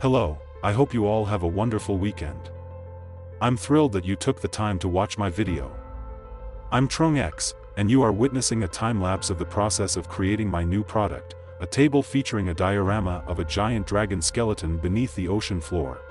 Hello, I hope you all have a wonderful weekend. I'm thrilled that you took the time to watch my video. I'm TroongX, and you are witnessing a time-lapse of the process of creating my new product, a table featuring a diorama of a giant dragon skeleton beneath the ocean floor.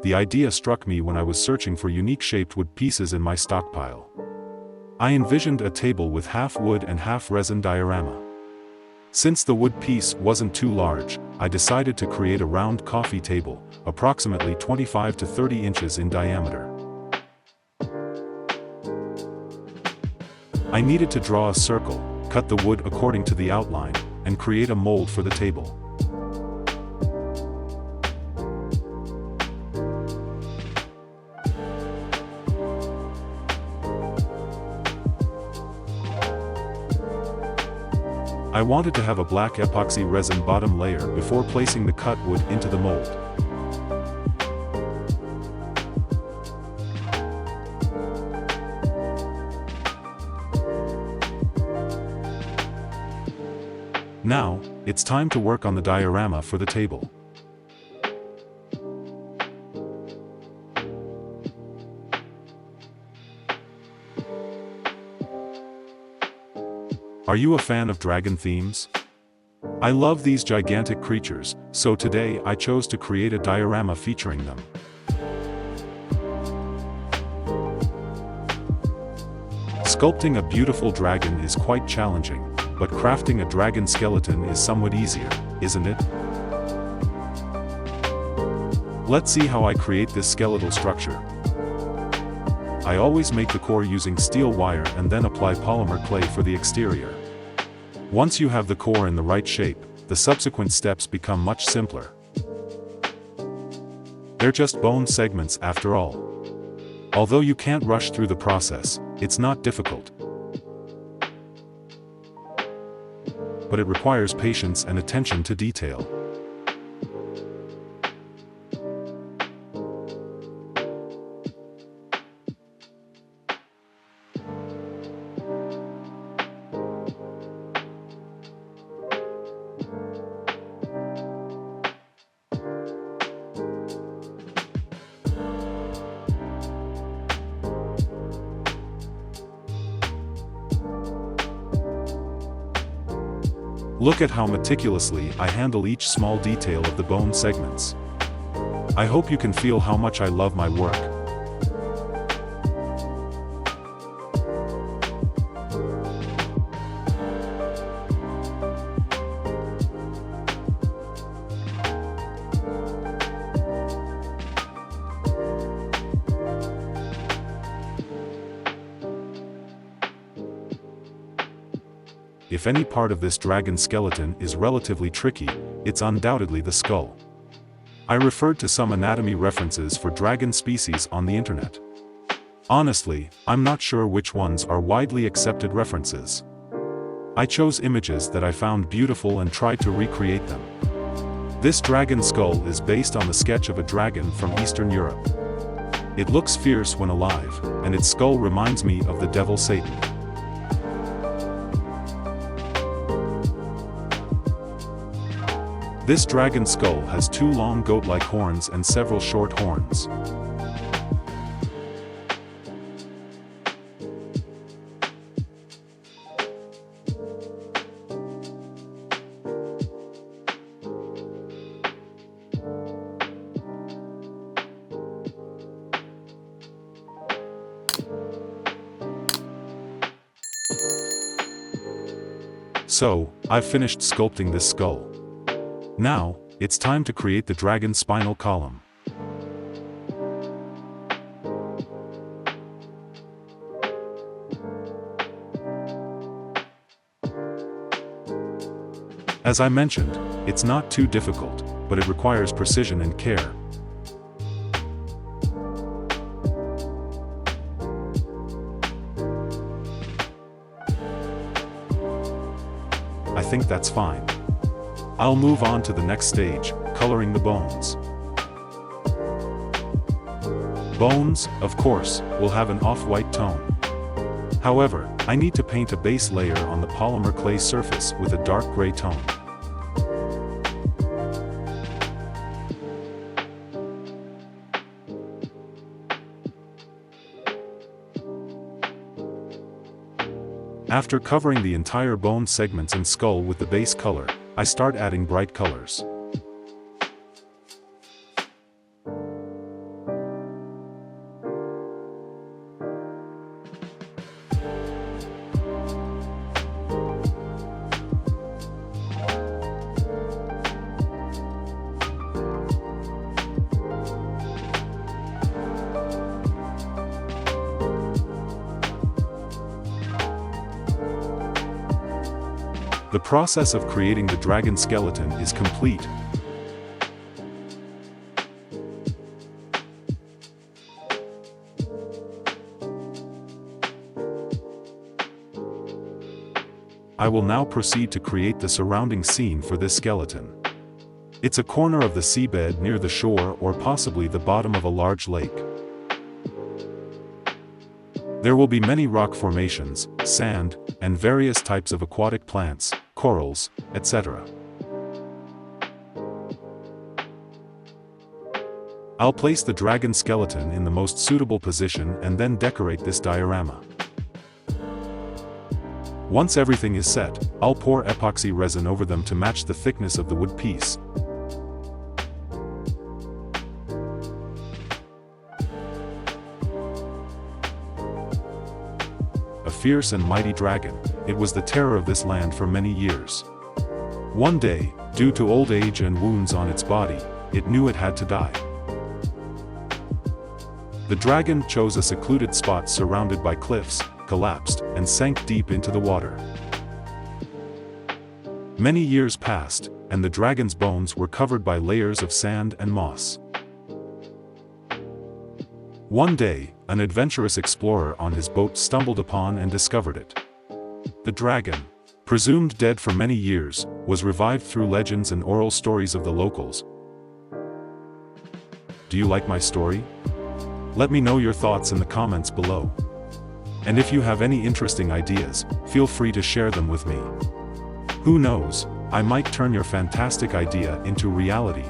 The idea struck me when I was searching for unique-shaped wood pieces in my stockpile. I envisioned a table with half wood and half resin diorama. Since the wood piece wasn't too large, I decided to create a round coffee table, approximately 25 to 30 inches in diameter. I needed to draw a circle, cut the wood according to the outline, and create a mold for the table. I wanted to have a black epoxy resin bottom layer before placing the cut wood into the mold. Now, it's time to work on the diorama for the table. Are you a fan of dragon themes? I love these gigantic creatures, so today I chose to create a diorama featuring them. Sculpting a beautiful dragon is quite challenging, but crafting a dragon skeleton is somewhat easier, isn't it? Let's see how I create this skeletal structure. I always make the core using steel wire and then apply polymer clay for the exterior. Once you have the core in the right shape, the subsequent steps become much simpler. They're just bone segments after all. Although you can't rush through the process, it's not difficult. But it requires patience and attention to detail. Look at how meticulously I handle each small detail of the bone segments. I hope you can feel how much I love my work. If any part of this dragon skeleton is relatively tricky, it's undoubtedly the skull. I referred to some anatomy references for dragon species on the internet. Honestly, I'm not sure which ones are widely accepted references. I chose images that I found beautiful and tried to recreate them. This dragon skull is based on the sketch of a dragon from Eastern Europe. It looks fierce when alive, and its skull reminds me of the devil Satan. This dragon skull has two long goat-like horns and several short horns. So, I've finished sculpting this skull. Now, it's time to create the dragon's spinal column. As I mentioned, it's not too difficult, but it requires precision and care. I think that's fine. I'll move on to the next stage, coloring the bones. Bones, of course, will have an off-white tone. However, I need to paint a base layer on the polymer clay surface with a dark gray tone. After covering the entire bone segments and skull with the base color, I start adding bright colors. The process of creating the dragon skeleton is complete. I will now proceed to create the surrounding scene for this skeleton. It's a corner of the seabed near the shore or possibly the bottom of a large lake. There will be many rock formations, sand, and various types of aquatic plants, corals, etc. I'll place the dragon skeleton in the most suitable position and then decorate this diorama. Once everything is set, I'll pour epoxy resin over them to match the thickness of the wood piece. A fierce and mighty dragon, it was the terror of this land for many years. One day, due to old age and wounds on its body, it knew it had to die. The dragon chose a secluded spot surrounded by cliffs, collapsed, and sank deep into the water. Many years passed, and the dragon's bones were covered by layers of sand and moss. One day, an adventurous explorer on his boat stumbled upon and discovered it. The dragon, presumed dead for many years, was revived through legends and oral stories of the locals. Do you like my story? Let me know your thoughts in the comments below. And if you have any interesting ideas, feel free to share them with me. Who knows, I might turn your fantastic idea into reality.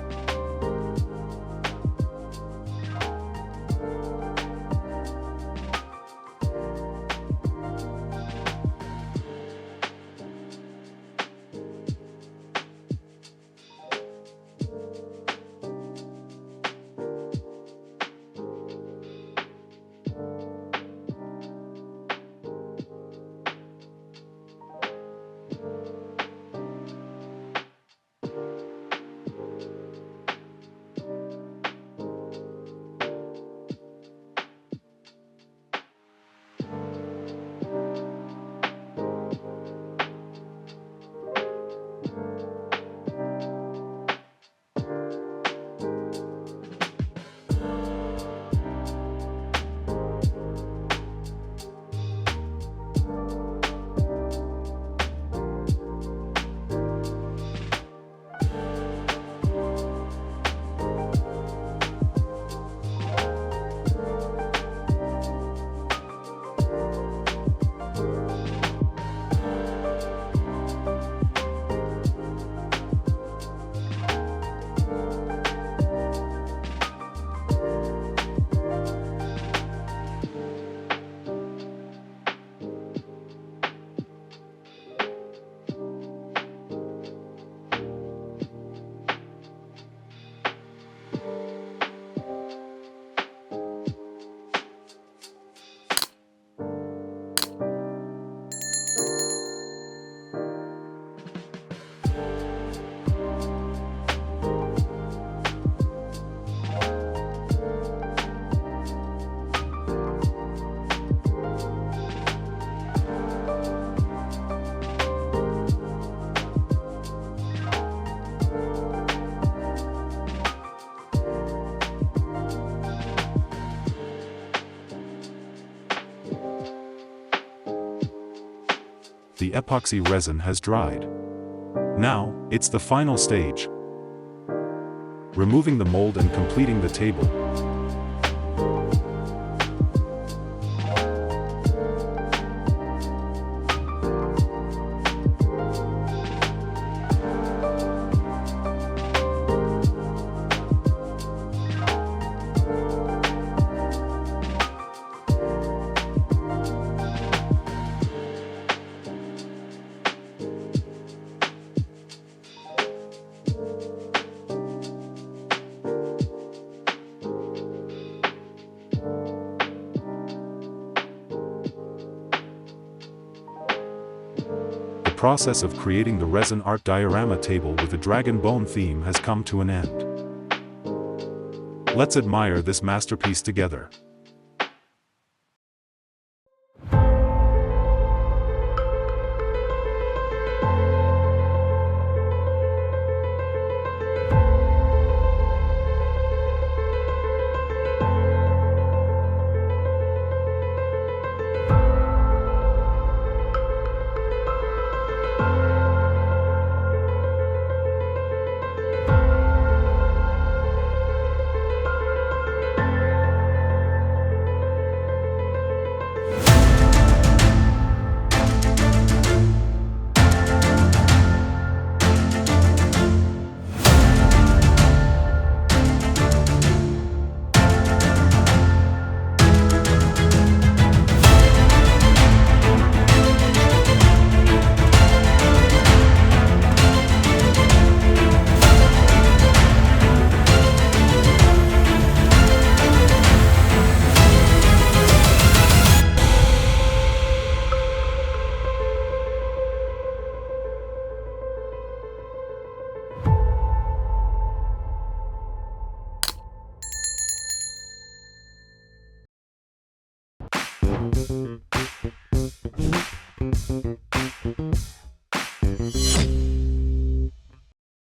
the epoxy resin has dried. Now, it's the final stage. Removing the mold and completing the table. The process of creating the resin art diorama table with a dragon bone theme has come to an end. Let's admire this masterpiece together.